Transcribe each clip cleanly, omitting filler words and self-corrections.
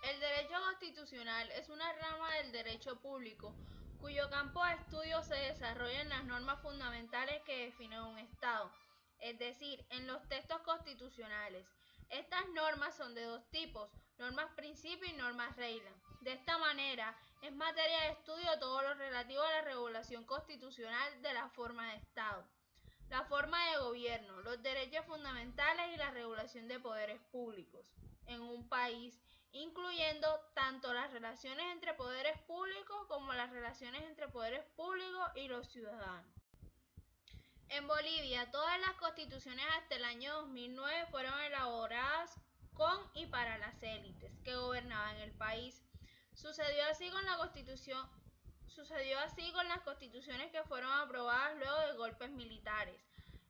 El derecho constitucional es una rama del derecho público cuyo campo de estudio se desarrolla en las normas fundamentales que definen un Estado, es decir, en los textos constitucionales. Estas normas son de dos tipos, normas principio y normas regla. De esta manera, es materia de estudio todo lo relativo a la regulación constitucional de la forma de Estado, la forma de gobierno, los derechos fundamentales y la regulación de poderes públicos en un país, incluyendo tanto las relaciones entre poderes públicos como las relaciones entre poderes públicos y los ciudadanos. En Bolivia, todas las constituciones hasta el año 2009 fueron elaboradas con y para las élites que gobernaban el país. Sucedió así con las constituciones que fueron aprobadas luego de golpes militares.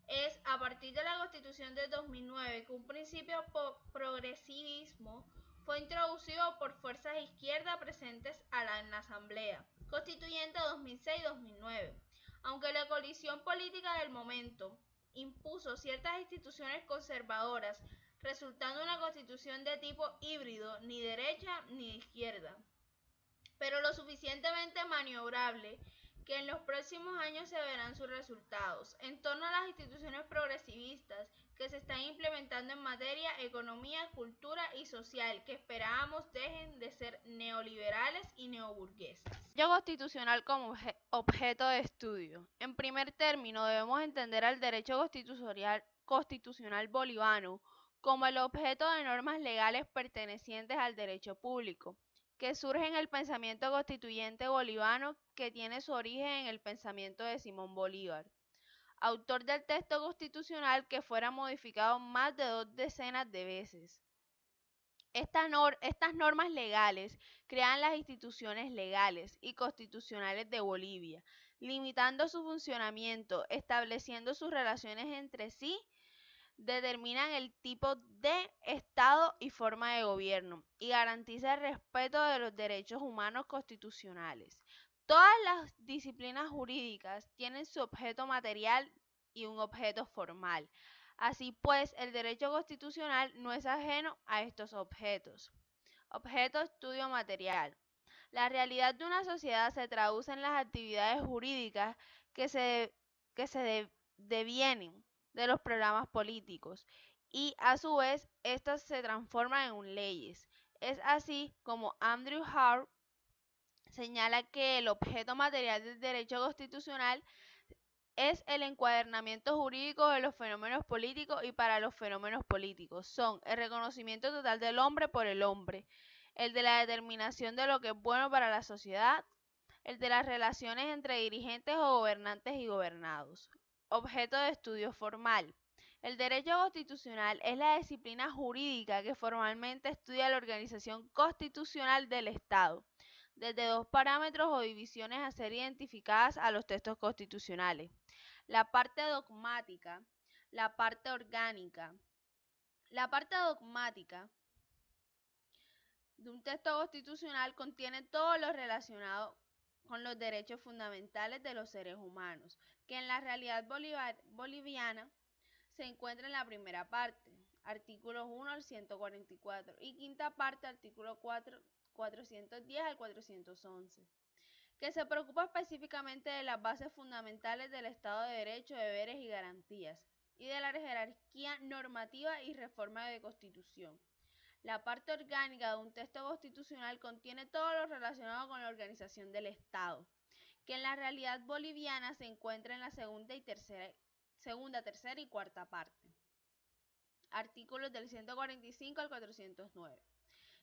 Es a partir de la Constitución de 2009 que un principio progresivismo fue introducido por fuerzas de izquierda presentes en la Asamblea Constituyente 2006-2009. Aunque la coalición política del momento impuso ciertas instituciones conservadoras, resultando una constitución de tipo híbrido, ni derecha ni de izquierda, pero lo suficientemente maniobrable que en los próximos años se verán sus resultados. En torno a las instituciones progresivistas que se están implementando en materia, economía, cultura y social, que esperábamos dejen de ser neoliberales y neoburguesas. Derecho constitucional como objeto de estudio. En primer término, debemos entender al derecho constitucional boliviano como el objeto de normas legales pertenecientes al derecho público, que surge en el pensamiento constituyente boliviano, que tiene su origen en el pensamiento de Simón Bolívar, autor del texto constitucional que fuera modificado más de 2 decenas de veces. Estas normas legales crean las instituciones legales y constitucionales de Bolivia, limitando su funcionamiento, estableciendo sus relaciones entre sí, determinan el tipo de Estado y forma de gobierno y garantiza el respeto de los derechos humanos constitucionales. Todas las disciplinas jurídicas tienen su objeto material y un objeto formal. Así pues, el derecho constitucional no es ajeno a estos objetos. Objeto estudio material. La realidad de una sociedad se traduce en las actividades jurídicas que se devienen de los programas políticos y a su vez estas se transforman en leyes. Es así como Andrew Hart señala que el objeto material del derecho constitucional es el encuadernamiento jurídico de los fenómenos políticos y para los fenómenos políticos. Son el reconocimiento total del hombre por el hombre, el de la determinación de lo que es bueno para la sociedad, el de las relaciones entre dirigentes o gobernantes y gobernados. Objeto de estudio formal. El derecho constitucional es la disciplina jurídica que formalmente estudia la organización constitucional del Estado, desde dos parámetros o divisiones a ser identificadas a los textos constitucionales: la parte dogmática, la parte orgánica. La parte dogmática de un texto constitucional contiene todo lo relacionado con los derechos fundamentales de los seres humanos, que en la realidad boliviana se encuentra en la primera parte, artículos 1 al 144, y quinta parte, artículo 410 al 411, que se preocupa específicamente de las bases fundamentales del Estado de Derecho, deberes y garantías, y de la jerarquía normativa y reforma de Constitución. La parte orgánica de un texto constitucional contiene todo lo relacionado con la organización del Estado, que en la realidad boliviana se encuentra en la segunda, tercera y cuarta parte, artículos del 145 al 409,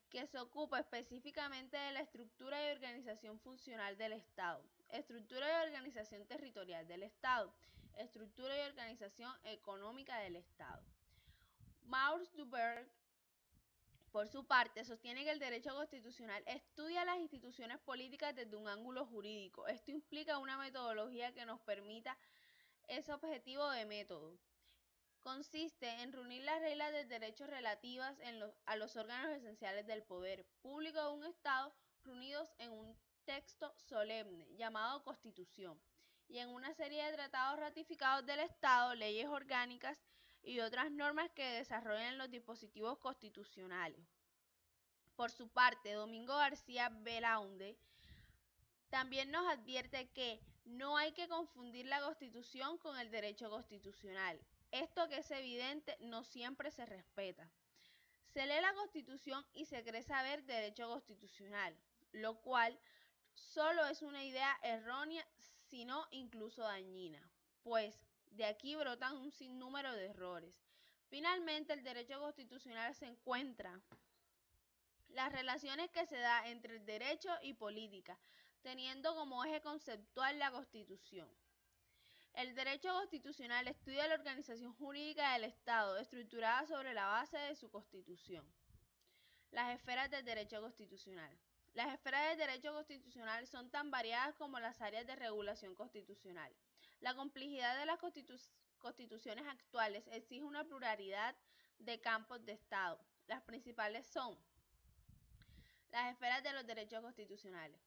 que se ocupa específicamente de la estructura y organización funcional del Estado, estructura y organización territorial del Estado, estructura y organización económica del Estado. Maurice Duberg, por su parte, sostiene que el derecho constitucional estudia las instituciones políticas desde un ángulo jurídico. Esto implica una metodología que nos permita ese objetivo de método. Consiste en reunir las reglas del derecho relativas a los órganos esenciales del poder público de un Estado, reunidos en un texto solemne llamado Constitución, y en una serie de tratados ratificados del Estado, leyes orgánicas y otras normas que desarrollan los dispositivos constitucionales. Por su parte, Domingo García Belaunde también nos advierte que no hay que confundir la Constitución con el derecho constitucional. Esto, que es evidente, no siempre se respeta. Se lee la Constitución y se cree saber derecho constitucional, lo cual solo es una idea errónea, sino incluso dañina, pues de aquí brotan un sinnúmero de errores. Finalmente, el derecho constitucional se encuentra las relaciones que se da entre el derecho y política, teniendo como eje conceptual la Constitución. El derecho constitucional estudia la organización jurídica del Estado, estructurada sobre la base de su Constitución. Las esferas del derecho constitucional. Las esferas del derecho constitucional son tan variadas como las áreas de regulación constitucional. La complejidad de las constituciones actuales exige una pluralidad de campos de Estado. Las principales son las esferas de los derechos constitucionales.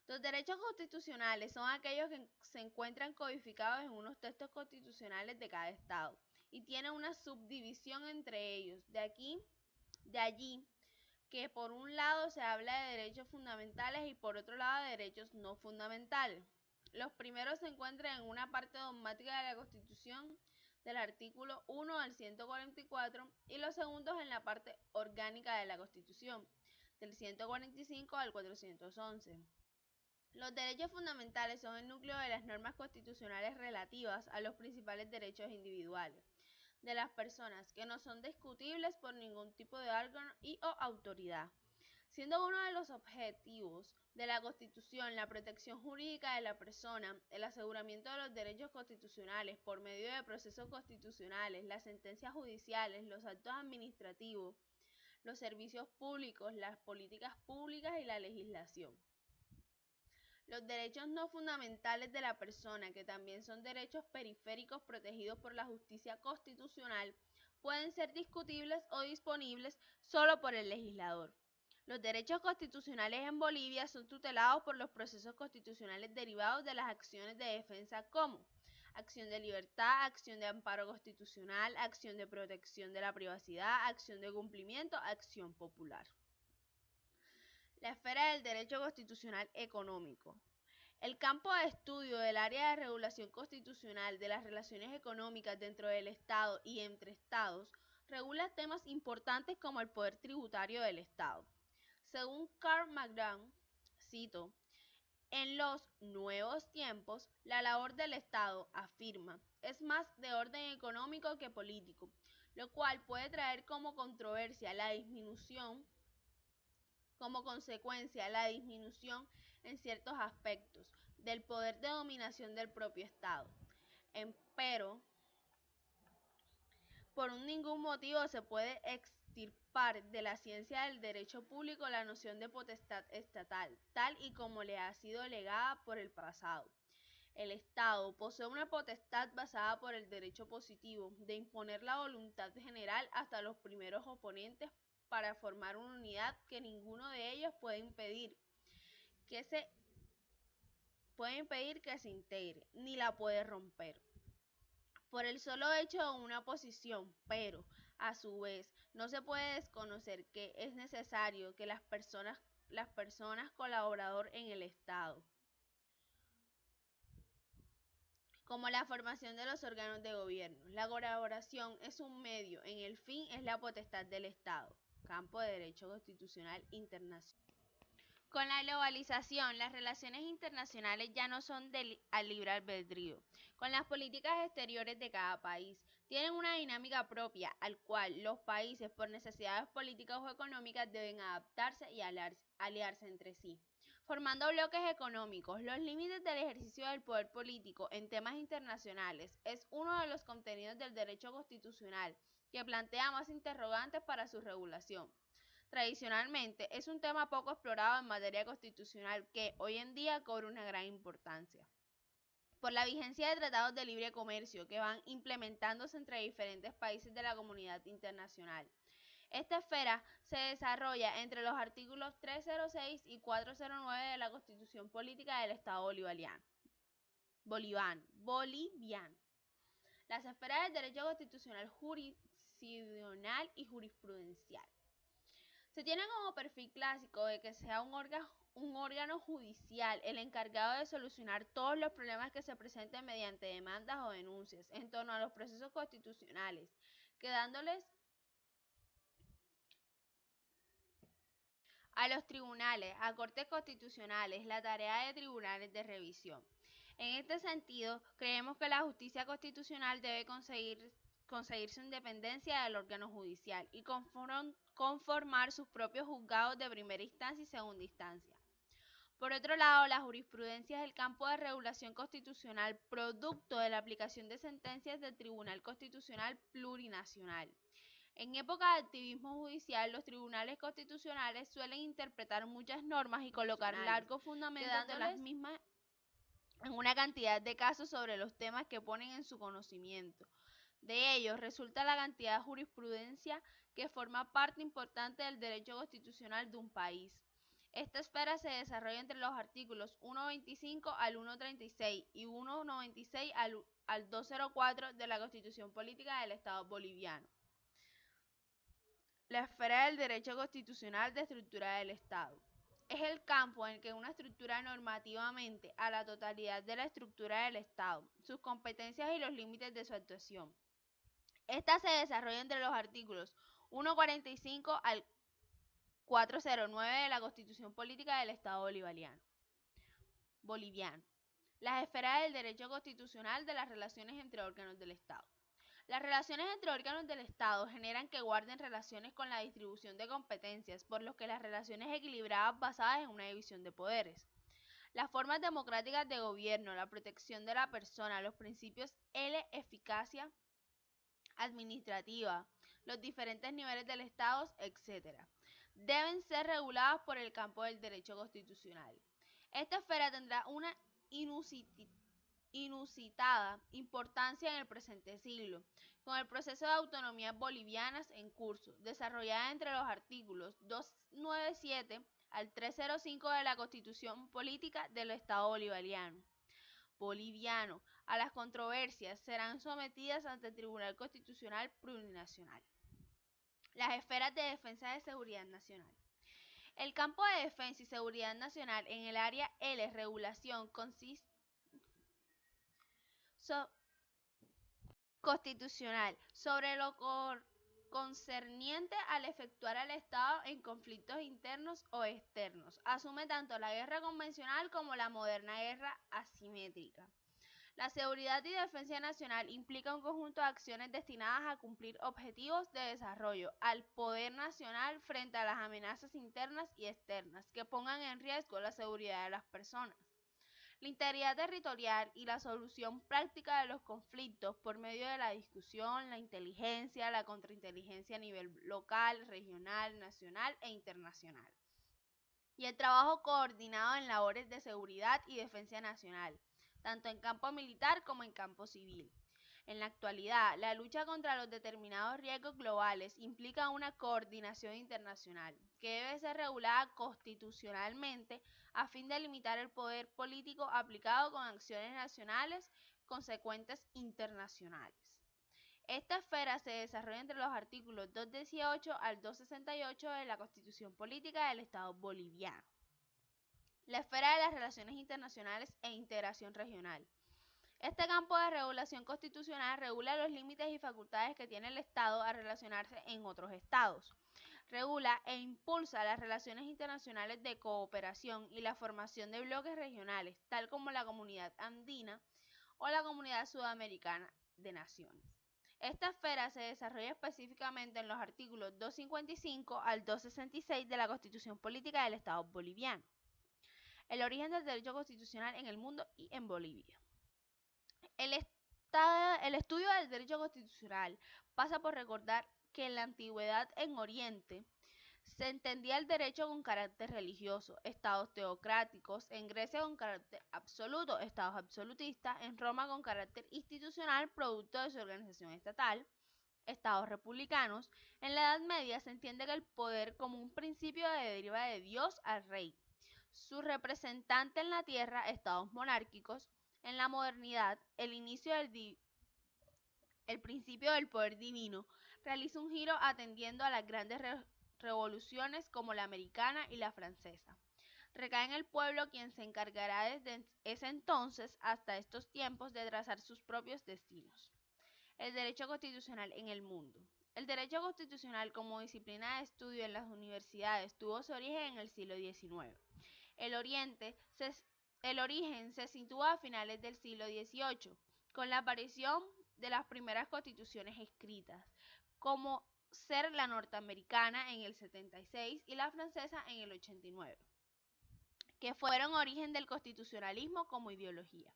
Los derechos constitucionales son aquellos que se encuentran codificados en unos textos constitucionales de cada Estado y tienen una subdivisión entre ellos. De allí que por un lado se habla de derechos fundamentales y por otro lado de derechos no fundamentales. Los primeros se encuentran en una parte dogmática de la Constitución, del artículo 1 al 144, y los segundos en la parte orgánica de la Constitución, del 145 al 411. Los derechos fundamentales son el núcleo de las normas constitucionales relativas a los principales derechos individuales de las personas, que no son discutibles por ningún tipo de órgano o autoridad, siendo uno de los objetivos de la Constitución la protección jurídica de la persona, el aseguramiento de los derechos constitucionales por medio de procesos constitucionales, las sentencias judiciales, los actos administrativos, los servicios públicos, las políticas públicas y la legislación. Los derechos no fundamentales de la persona, que también son derechos periféricos protegidos por la justicia constitucional, pueden ser discutibles o disponibles solo por el legislador. Los derechos constitucionales en Bolivia son tutelados por los procesos constitucionales derivados de las acciones de defensa como acción de libertad, acción de amparo constitucional, acción de protección de la privacidad, acción de cumplimiento, acción popular. La esfera del derecho constitucional económico. El campo de estudio del área de regulación constitucional de las relaciones económicas dentro del Estado y entre Estados regula temas importantes como el poder tributario del Estado. Según Karl Marx, cito, en los nuevos tiempos, la labor del Estado, afirma, es más de orden económico que político, lo cual puede traer como consecuencia la disminución en ciertos aspectos del poder de dominación del propio Estado. Empero, por ningún motivo se puede extirpar de la ciencia del derecho público la noción de potestad estatal, tal y como le ha sido legada por el pasado. El Estado posee una potestad basada por el derecho positivo de imponer la voluntad general hasta los primeros oponentes para formar una unidad que ninguno de ellos puede impedir que se integre, ni la puede romper por el solo hecho de una posición, pero, a su vez, no se puede desconocer que es necesario que las personas colaborador en el Estado, como la formación de los órganos de gobierno. La colaboración es un medio, en el fin es la potestad del Estado. Campo de Derecho Constitucional Internacional. Con la globalización, las relaciones internacionales ya no son al libre albedrío. Con las políticas exteriores de cada país, tienen una dinámica propia, al cual los países, por necesidades políticas o económicas, deben adaptarse y aliarse entre sí, formando bloques económicos. Los límites del ejercicio del poder político en temas internacionales es uno de los contenidos del derecho constitucional que plantea más interrogantes para su regulación. Tradicionalmente, es un tema poco explorado en materia constitucional que hoy en día cobra una gran importancia. Por la vigencia de tratados de libre comercio que van implementándose entre diferentes países de la comunidad internacional. Esta esfera se desarrolla entre los artículos 306 y 409 de la Constitución Política del Estado Bolivariano. Las esferas del derecho constitucional jurisdiccional y jurisprudencial. Se tiene como perfil clásico de que sea un órgano judicial el encargado de solucionar todos los problemas que se presenten mediante demandas o denuncias en torno a los procesos constitucionales, quedándoles a los tribunales, a cortes constitucionales, la tarea de tribunales de revisión. En este sentido, creemos que la justicia constitucional debe conseguir su independencia del órgano judicial y conformar sus propios juzgados de primera instancia y segunda instancia. Por otro lado, la jurisprudencia es el campo de regulación constitucional producto de la aplicación de sentencias del Tribunal Constitucional Plurinacional. En época de activismo judicial, los tribunales constitucionales suelen interpretar muchas normas y colocar largos fundamentos de las mismas en una cantidad de casos sobre los temas que ponen en su conocimiento. De ellos resulta la cantidad de jurisprudencia que forma parte importante del derecho constitucional de un país. Esta esfera se desarrolla entre los artículos 125 al 136 y 196 al 204 de la Constitución Política del Estado Boliviano. La esfera del derecho constitucional de estructura del Estado. Es el campo en el que una estructura normativamente a la totalidad de la estructura del Estado, sus competencias y los límites de su actuación. Esta se desarrolla entre los artículos 145 al 409 de la Constitución Política del Estado Boliviano. Las esferas del derecho constitucional de las relaciones entre órganos del Estado. Las relaciones entre órganos del Estado generan que guarden relaciones con la distribución de competencias, por lo que las relaciones equilibradas basadas en una división de poderes. Las formas democráticas de gobierno, la protección de la persona, los principios eficacia administrativa, los diferentes niveles del Estado, etc., deben ser reguladas por el campo del derecho constitucional. Esta esfera tendrá una inusitada importancia en el presente siglo, con el proceso de autonomías bolivianas en curso, desarrollada entre los artículos 297 al 305 de la Constitución Política del Estado Boliviano. A las controversias serán sometidas ante el Tribunal Constitucional Plurinacional. Las esferas de defensa de seguridad nacional. El campo de defensa y seguridad nacional en el área L, regulación, constitucional sobre lo concerniente al efectuar al Estado en conflictos internos o externos. Asume tanto la guerra convencional como la moderna guerra asimétrica. La seguridad y defensa nacional implica un conjunto de acciones destinadas a cumplir objetivos de desarrollo al poder nacional frente a las amenazas internas y externas que pongan en riesgo la seguridad de las personas. La integridad territorial y la solución práctica de los conflictos por medio de la discusión, la inteligencia, la contrainteligencia a nivel local, regional, nacional e internacional. Y el trabajo coordinado en labores de seguridad y defensa nacional, tanto en campo militar como en campo civil. En la actualidad, la lucha contra los determinados riesgos globales implica una coordinación internacional, que debe ser regulada constitucionalmente a fin de limitar el poder político aplicado con acciones nacionales consecuentes internacionales. Esta esfera se desarrolla entre los artículos 218 al 268 de la Constitución Política del Estado Boliviano. La esfera de las relaciones internacionales e integración regional. Este campo de regulación constitucional regula los límites y facultades que tiene el Estado a relacionarse en otros Estados. Regula e impulsa las relaciones internacionales de cooperación y la formación de bloques regionales, tal como la Comunidad Andina o la Comunidad Sudamericana de Naciones. Esta esfera se desarrolla específicamente en los artículos 255 al 266 de la Constitución Política del Estado Boliviano. El origen del derecho constitucional en el mundo y en Bolivia. El estudio del derecho constitucional pasa por recordar que en la antigüedad en Oriente se entendía el derecho con carácter religioso, estados teocráticos, en Grecia con carácter absoluto, estados absolutistas, en Roma con carácter institucional, producto de su organización estatal, estados republicanos. En la Edad Media se entiende que el poder como un principio deriva de Dios al rey, su representante en la tierra, estados monárquicos. En la modernidad, el principio del poder divino realiza un giro atendiendo a las grandes revoluciones como la americana y la francesa. Recae en el pueblo quien se encargará desde ese entonces hasta estos tiempos de trazar sus propios destinos. El derecho constitucional en el mundo. El derecho constitucional como disciplina de estudio en las universidades tuvo su origen en el siglo XIX. El origen se sitúa a finales del siglo XVIII, con la aparición de las primeras constituciones escritas, como ser la norteamericana en el 76 y la francesa en el 89, que fueron origen del constitucionalismo como ideología.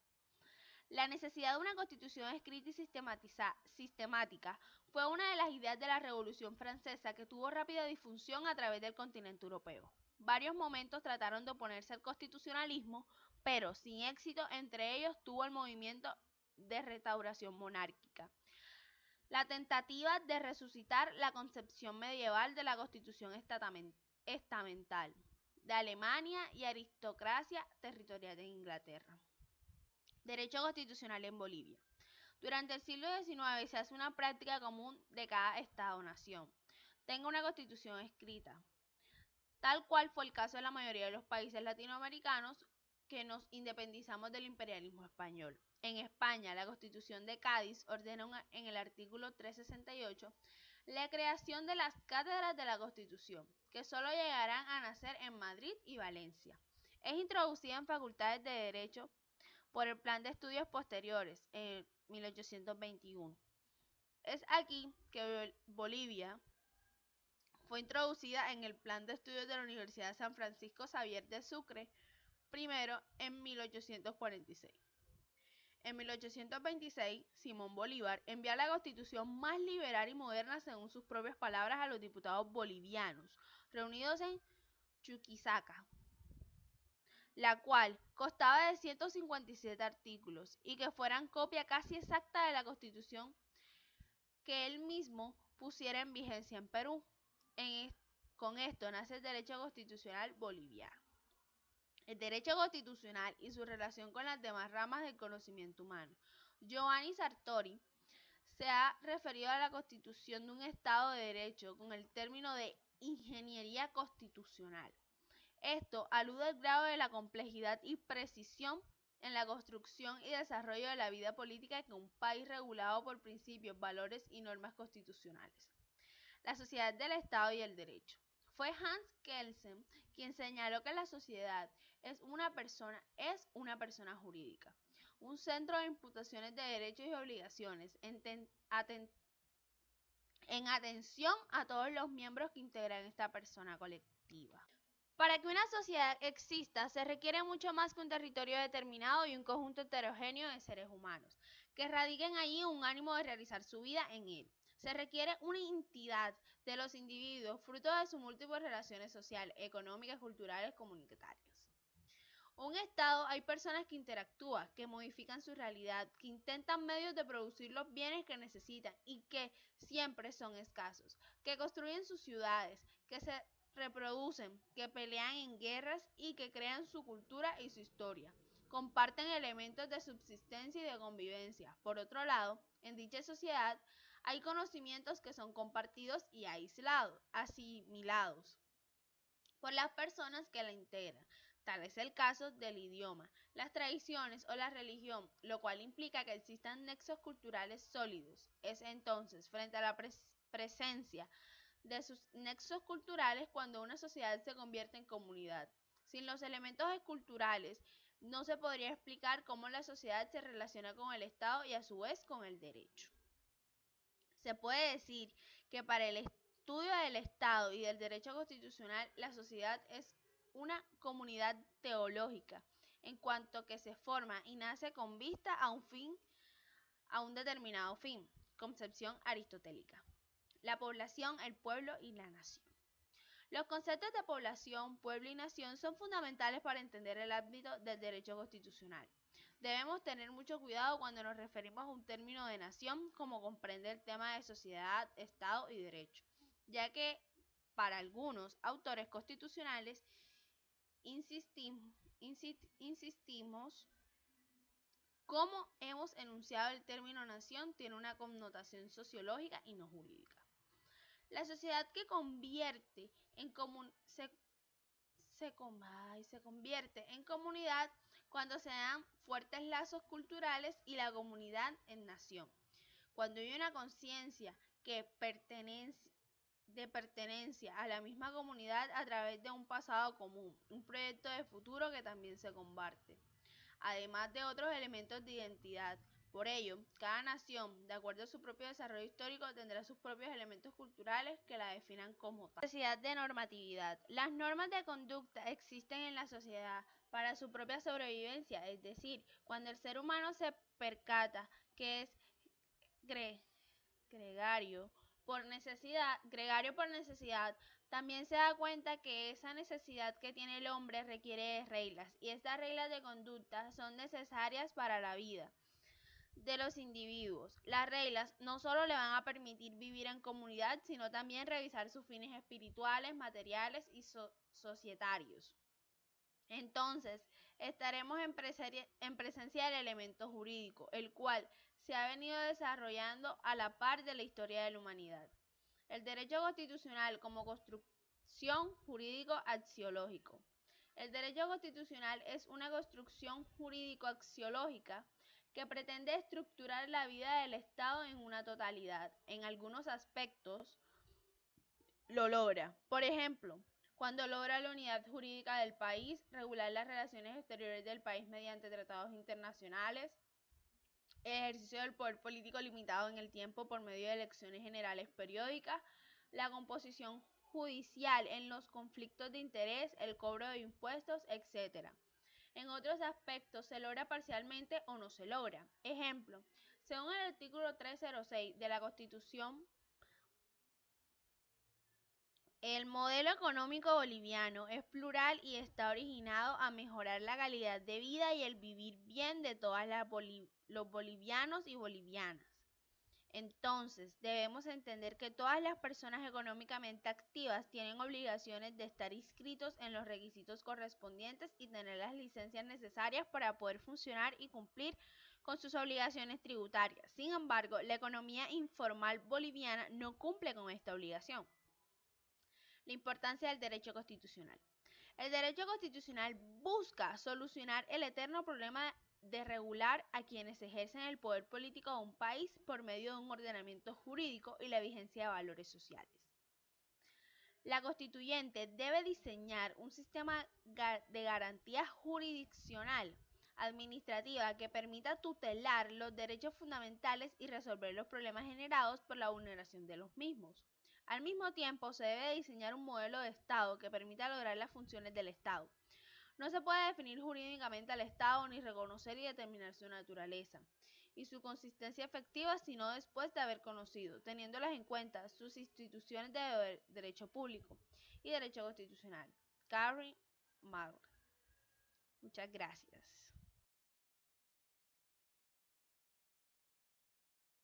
La necesidad de una constitución escrita y sistemática fue una de las ideas de la Revolución Francesa que tuvo rápida difusión a través del continente europeo. Varios momentos trataron de oponerse al constitucionalismo, pero sin éxito. Entre ellos tuvo el movimiento de restauración monárquica, la tentativa de resucitar la concepción medieval de la constitución estamental de Alemania y aristocracia territorial de Inglaterra. Derecho constitucional en Bolivia. Durante el siglo XIX se hace una práctica común de cada Estado-nación tenga una constitución escrita, tal cual fue el caso de la mayoría de los países latinoamericanos que nos independizamos del imperialismo español. En España, la Constitución de Cádiz ordena en el artículo 368 la creación de las cátedras de la Constitución, que solo llegarán a nacer en Madrid y Valencia. Es introducida en facultades de Derecho por el Plan de Estudios Posteriores en 1821. Es aquí que Bolivia fue introducida en el Plan de Estudios de la Universidad de San Francisco Xavier de Sucre, primero en 1846. En 1826, Simón Bolívar envía la constitución más liberal y moderna, según sus propias palabras, a los diputados bolivianos, reunidos en Chuquisaca, la cual constaba de 157 artículos y que fueran copia casi exacta de la constitución que él mismo pusiera en vigencia en Perú. Con esto nace el derecho constitucional boliviano. El derecho constitucional y su relación con las demás ramas del conocimiento humano. Giovanni Sartori se ha referido a la constitución de un Estado de Derecho con el término de ingeniería constitucional. Esto alude al grado de la complejidad y precisión en la construcción y desarrollo de la vida política que un país regulado por principios, valores y normas constitucionales. La sociedad del Estado y el derecho. Fue Hans Kelsen quien señaló que la sociedad es una persona jurídica, un centro de imputaciones de derechos y obligaciones, en atención a todos los miembros que integran esta persona colectiva. Para que una sociedad exista, se requiere mucho más que un territorio determinado y un conjunto heterogéneo de seres humanos, que radiquen allí un ánimo de realizar su vida en él. Se requiere una entidad de los individuos, fruto de sus múltiples relaciones sociales, económicas, culturales, comunitarias. Un Estado, hay personas que interactúan, que modifican su realidad, que intentan medios de producir los bienes que necesitan y que siempre son escasos, que construyen sus ciudades, que se reproducen, que pelean en guerras y que crean su cultura y su historia. Comparten elementos de subsistencia y de convivencia. Por otro lado, en dicha sociedad hay conocimientos que son compartidos y asimilados por las personas que la integran. Tal es el caso del idioma, las tradiciones o la religión, lo cual implica que existan nexos culturales sólidos. Es entonces, frente a la presencia de sus nexos culturales, cuando una sociedad se convierte en comunidad. Sin los elementos culturales, no se podría explicar cómo la sociedad se relaciona con el Estado y a su vez con el derecho. Se puede decir que para el estudio del Estado y del derecho constitucional, la sociedad es una comunidad teológica, en cuanto que se forma y nace con vista a un determinado fin, concepción aristotélica. La población, el pueblo y la nación. Los conceptos de población, pueblo y nación son fundamentales para entender el ámbito del derecho constitucional. Debemos tener mucho cuidado cuando nos referimos a un término de nación, como comprende el tema de sociedad, Estado y derecho, ya que para algunos autores constitucionales insistimos, como hemos enunciado, el término nación tiene una connotación sociológica y no jurídica. La sociedad que se convierte en comunidad cuando se dan fuertes lazos culturales y la comunidad en nación. Cuando hay una conciencia de pertenencia a la misma comunidad a través de un pasado común, un proyecto de futuro que también se comparte, además de otros elementos de identidad. Por ello, cada nación, de acuerdo a su propio desarrollo histórico, tendrá sus propios elementos culturales que la definan como tal. Necesidad de normatividad. Las normas de conducta existen en la sociedad para su propia sobrevivencia, es decir, cuando el ser humano se percata que es gregario por necesidad, también se da cuenta que esa necesidad que tiene el hombre requiere de reglas, y estas reglas de conducta son necesarias para la vida de los individuos. Las reglas no solo le van a permitir vivir en comunidad, sino también revisar sus fines espirituales, materiales y societarios. Entonces, estaremos en presencia del elemento jurídico, el cual se ha venido desarrollando a la par de la historia de la humanidad. El derecho constitucional como construcción jurídico-axiológico. El derecho constitucional es una construcción jurídico-axiológica que pretende estructurar la vida del Estado en una totalidad. En algunos aspectos lo logra. Por ejemplo, cuando logra la unidad jurídica del país, regular las relaciones exteriores del país mediante tratados internacionales, ejercicio del poder político limitado en el tiempo por medio de elecciones generales periódicas, la composición judicial en los conflictos de interés, el cobro de impuestos, etc. En otros aspectos se logra parcialmente o no se logra. Ejemplo, según el artículo 306 de la Constitución, el modelo económico boliviano es plural y está originado a mejorar la calidad de vida y el vivir bien de todos los bolivianos y bolivianas. Entonces, debemos entender que todas las personas económicamente activas tienen obligaciones de estar inscritos en los requisitos correspondientes y tener las licencias necesarias para poder funcionar y cumplir con sus obligaciones tributarias. Sin embargo, la economía informal boliviana no cumple con esta obligación. La importancia del derecho constitucional. El derecho constitucional busca solucionar el eterno problema de regular a quienes ejercen el poder político de un país por medio de un ordenamiento jurídico y la vigencia de valores sociales. La constituyente debe diseñar un sistema de garantía jurisdiccional administrativa que permita tutelar los derechos fundamentales y resolver los problemas generados por la vulneración de los mismos. Al mismo tiempo, se debe diseñar un modelo de Estado que permita lograr las funciones del Estado. No se puede definir jurídicamente al Estado ni reconocer y determinar su naturaleza y su consistencia efectiva sino después de haber conocido, teniéndolas en cuenta, sus instituciones de derecho público y derecho constitucional. Carrie Mark. Muchas gracias.